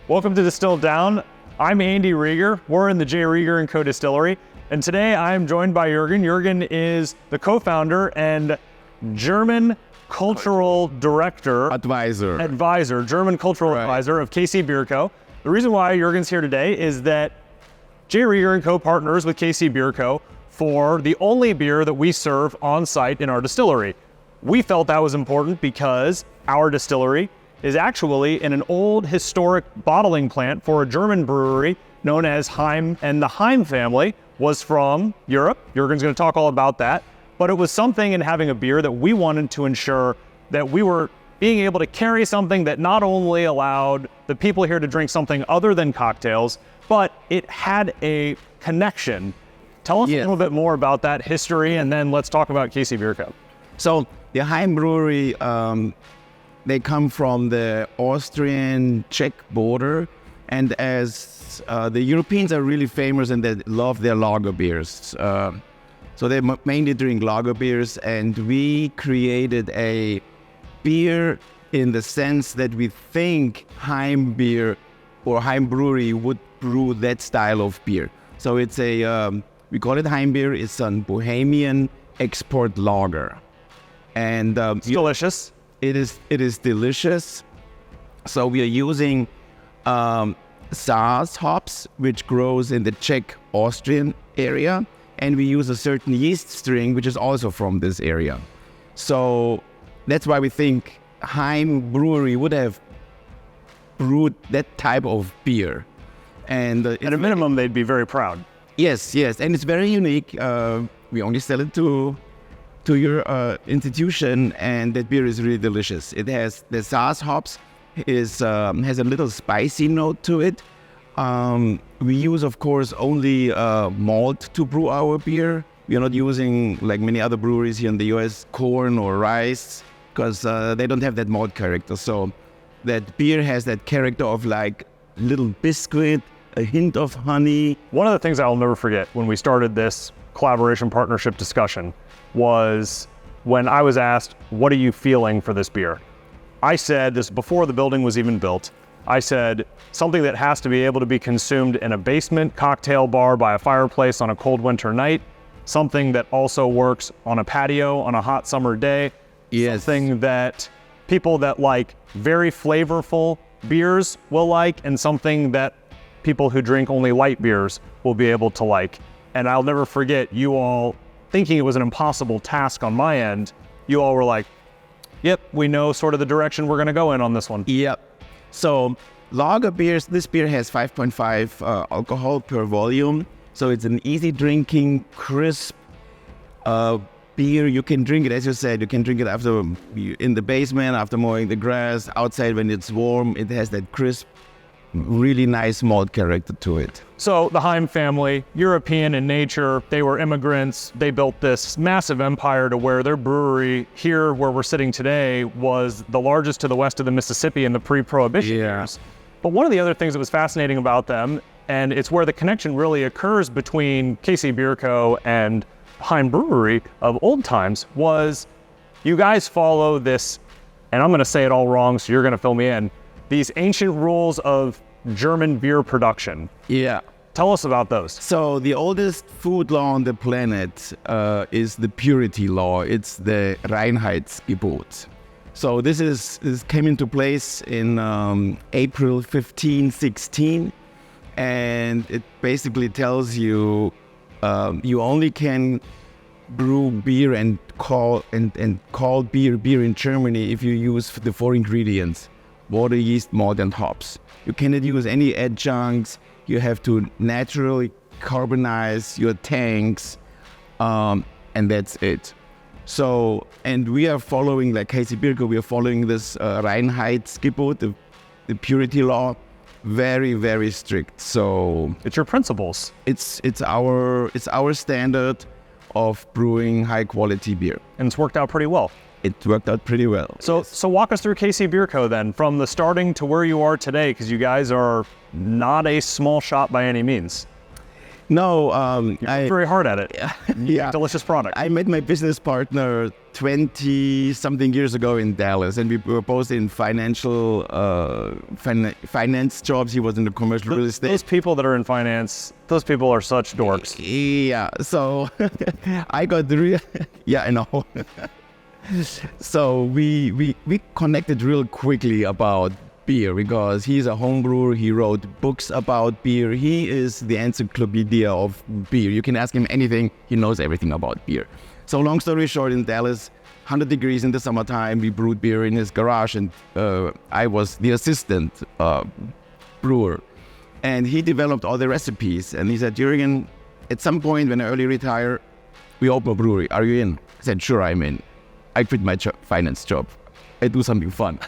Welcome to Distilled Down. I'm Andy Rieger. We're in the Rieger Co distillery, and today I'm joined by Juergen. Juergen is the co-founder and German cultural director, advisor, German cultural advisor of KC Bier Co. The reason why Juergen's here today is that Rieger Co partners with KC Bier Co for the only beer that we serve on site in our distillery. We felt that was important because our distillery is actually in an old historic bottling plant for a German brewery known as Heim, and the Heim family was from Europe. Juergen's going to talk all about that, but it was something in having a beer that we wanted to ensure that we were being able to carry something that not only allowed the people here to drink something other than cocktails, but it had a connection. Tell us a little bit more about that history, and then let's talk about KC Bier Co. So the Heim Brewery, they come from the Austrian-Czech border, and as the Europeans are really famous and they love their lager beers. So they mainly drink lager beers, and we created a beer in the sense that we think Heim Bier or Heim Brewery would brew that style of beer. So it's we call it Heim Bier. It's a Bohemian export lager. And it's delicious. It is delicious. So we are using Saaz hops, which grows in the Czech-Austrian area, and we use a certain yeast string, which is also from this area. So that's why we think Heim Brewery would have brewed that type of beer. And at a minimum, they'd be very proud. Yes, and it's very unique. We only sell it to your institution, and that beer is really delicious. It has the Saaz hops has a little spicy note to it. We use, of course, only malt to brew our beer. We are not using, like many other breweries here in the US, corn or rice, because they don't have that malt character. So that beer has that character of like little biscuit, a hint of honey. One of the things I'll never forget when we started this collaboration partnership discussion was when I was asked, what are you feeling for this beer? I said, this before the building was even built, I said, something that has to be able to be consumed in a basement cocktail bar by a fireplace on a cold winter night, something that also works on a patio on a hot summer day, something that people that like very flavorful beers will like, and something that people who drink only light beers will be able to like. And I'll never forget you all thinking it was an impossible task on my end. You all were like, yep, we know sort of the direction we're going to go in on this one. Yep. So lager beers, this beer has 5.5 alcohol per volume. So it's an easy drinking, crisp beer. You can drink it, as you said, you can drink it after in the basement, after mowing the grass, outside when it's warm. It has that crisp, really nice malt character to it. So the Heim family, European in nature, they were immigrants. They built this massive empire to where their brewery here where we're sitting today was the largest to the west of the Mississippi in the pre-Prohibition years. But one of the other things that was fascinating about them, and it's where the connection really occurs between KC Bier Co and Heim Brewery of old times, was you guys follow this, and I'm going to say it all wrong, so you're going to fill me in, these ancient rules of German beer production. Yeah. Tell us about those. So the oldest food law on the planet is the purity law. It's the Reinheitsgebot. So this came into place in April 1516, and it basically tells you you only can brew beer and call beer in Germany if you use the 4 ingredients: water, yeast, malt, and hops. You cannot use any adjuncts. You have to naturally carbonize your tanks, and that's it. So, and we are following, like KC Bier Co, we are following this Reinheitsgebot, the purity law, very, very strict. So it's your principles. It's our standard of brewing high quality beer, and it's worked out pretty well. It worked out pretty well. So walk us through KC Bier Co then, from the starting to where you are today, because you guys are not a small shop by any means. No, You worked very hard at it. yeah. Delicious product. I met my business partner 20-something years ago in Dallas, and we were both in financial finance jobs. He was in the commercial real estate. Those people that are in finance, those people are such dorks. Yeah, so I got yeah, I know. So we connected real quickly about beer because he's a home brewer. He wrote books about beer. He is the encyclopedia of beer. You can ask him anything. He knows everything about beer. So long story short, in Dallas, 100 degrees in the summertime, we brewed beer in his garage, and I was the assistant brewer. And he developed all the recipes. And he said, Juergen, at some point when I early retire, we open a brewery. Are you in? I said, sure, I'm in. I quit my finance job. I do something fun.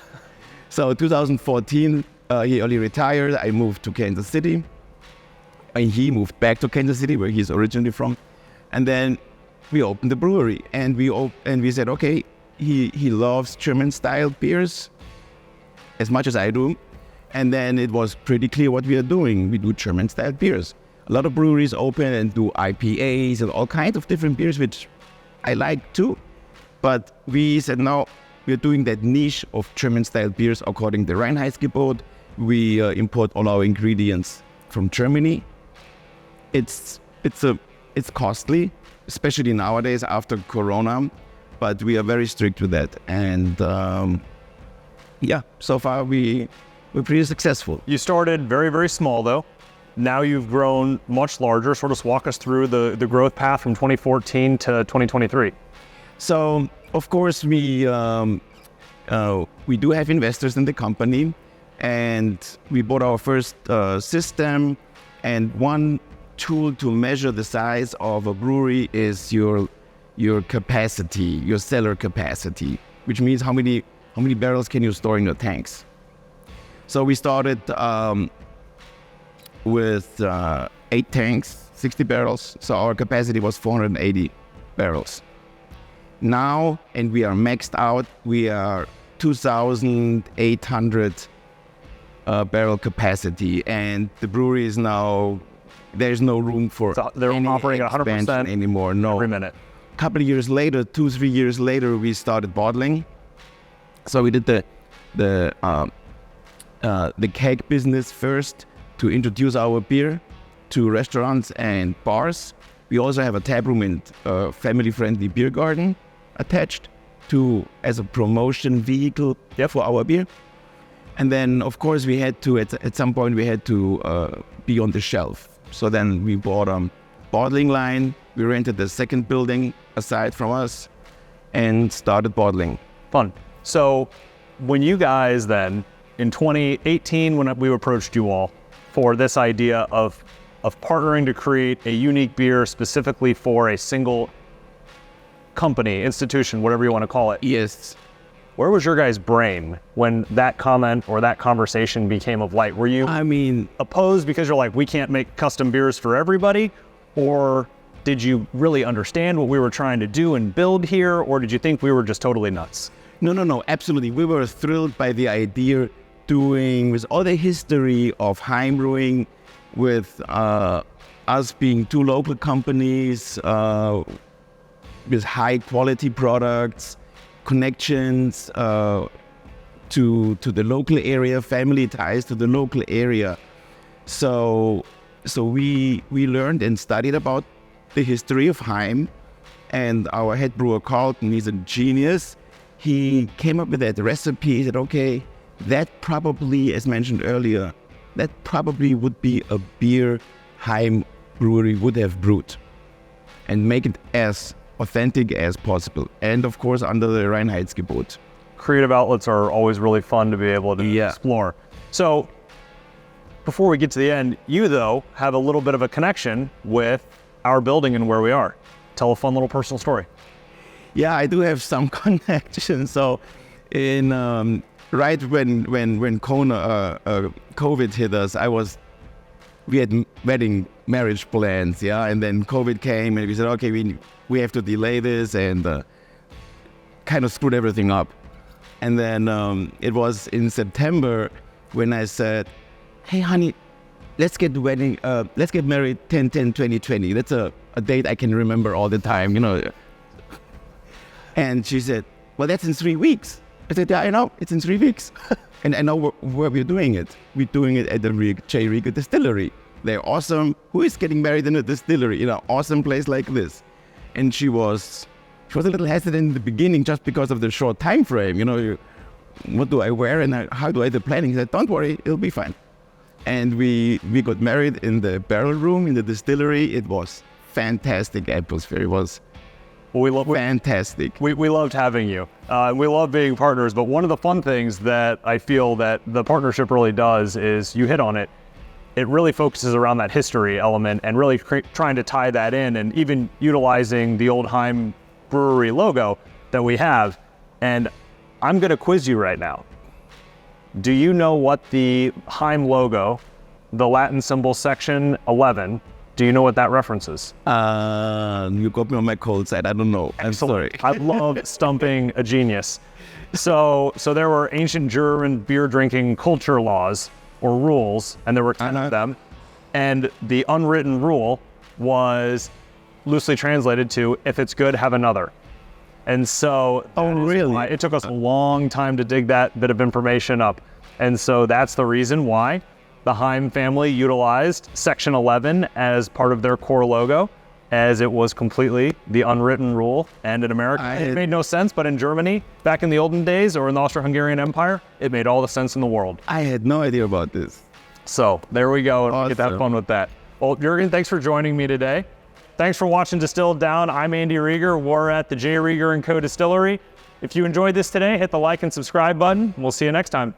So 2014, he early retired. I moved to Kansas City. And he moved back to Kansas City, where he's originally from. And then we opened the brewery. And we said, okay, he loves German-style beers as much as I do. And then it was pretty clear what we are doing. We do German-style beers. A lot of breweries open and do IPAs and all kinds of different beers, which I like too. But we said, no, we're doing that niche of German-style beers according to the Reinheitsgebot. We import all our ingredients from Germany. It's costly, especially nowadays after Corona, but we are very strict with that. And yeah, so far we're pretty successful. You started very, very small though. Now you've grown much larger. Sort of walk us through the growth path from 2014 to 2023. So, of course, we do have investors in the company, and we bought our first system. And one tool to measure the size of a brewery is your capacity, your cellar capacity, which means how many barrels can you store in your tanks. So we started with 8 tanks, 60 barrels. So our capacity was 480 barrels. Now, and we are maxed out, we are 2,800 barrel capacity, and the brewery is now, there's no room for so they're any operating 100% anymore. No. Every minute. A couple of years later, 2-3 years later, we started bottling. So we did the keg business first to introduce our beer to restaurants and bars. We also have a tap room and family-friendly beer garden attached to as a promotion vehicle for our beer. And then, of course, we had to, at some point, we had to be on the shelf. So then we bought a bottling line. We rented the second building aside from us and started bottling. Fun. So when you guys then, in 2018, when we approached you all for this idea of partnering to create a unique beer specifically for a single company, institution, whatever you want to call it. Yes. Where was your guys' brain when that comment or that conversation became of light? Were you opposed because you're like, we can't make custom beers for everybody? Or did you really understand what we were trying to do and build here? Or did you think we were just totally nuts? No, absolutely. We were thrilled by the idea doing with all the history of Heim Brewing, with us being 2 local companies, with high quality products, connections to the local area, family ties to the local area. So we learned and studied about the history of Heim, and our head brewer Carlton, he's a genius. He came up with that recipe. He said, okay, that probably, as mentioned earlier, that probably would be a beer Heim Brewery would have brewed, and make it as authentic as possible, and of course under the Reinheitsgebot. Creative outlets are always really fun to be able to explore. So before we get to the end, you though have a little bit of a connection with our building and where we are. Tell a fun little personal story. Yeah, I do have some connection. So in right when COVID hit us, we had marriage plans, and then COVID came, and we said, okay, we have to delay this, and kind of screwed everything up. And then it was in September when I said, hey, honey, let's get married 10/10/2020. That's a date I can remember all the time, you know. And she said, well, that's in 3 weeks. I said, yeah, I know, it's in 3 weeks. And I know where we're doing it. We're doing it at the Rieger distillery. They're awesome. Who is getting married in a distillery in an awesome place like this? And she was a little hesitant in the beginning just because of the short time frame. You know, what do I wear and how do I do planning? She said, don't worry, it'll be fine. And we got married in the barrel room in the distillery. It was fantastic atmosphere. It was fantastic. We loved having you. We love being partners, but one of the fun things that I feel that the partnership really does is, you hit on it, it really focuses around that history element and really trying to tie that in, and even utilizing the old Heim Brewery logo that we have. And I'm going to quiz you right now. Do you know what the Heim logo, the Latin symbol section 11, do you know what that references? You got me on my cold side. I don't know. I'm sorry. I love stumping a genius. So there were ancient German beer drinking culture laws or rules, and there were 10 of them. And the unwritten rule was loosely translated to, if it's good, have another. And so really? It took us a long time to dig that bit of information up. And so that's the reason why the Heim family utilized Section 11 as part of their core logo, as it was completely the unwritten rule. And in America, it made no sense, but in Germany, back in the olden days, or in the Austro-Hungarian Empire, it made all the sense in the world. I had no idea about this. So there we go. Awesome. Get to have fun with that. Well, Juergen, thanks for joining me today. Thanks for watching Distilled Down. I'm Andy Rieger. We're at the Rieger Co. Distillery. If you enjoyed this today, hit the like and subscribe button. We'll see you next time.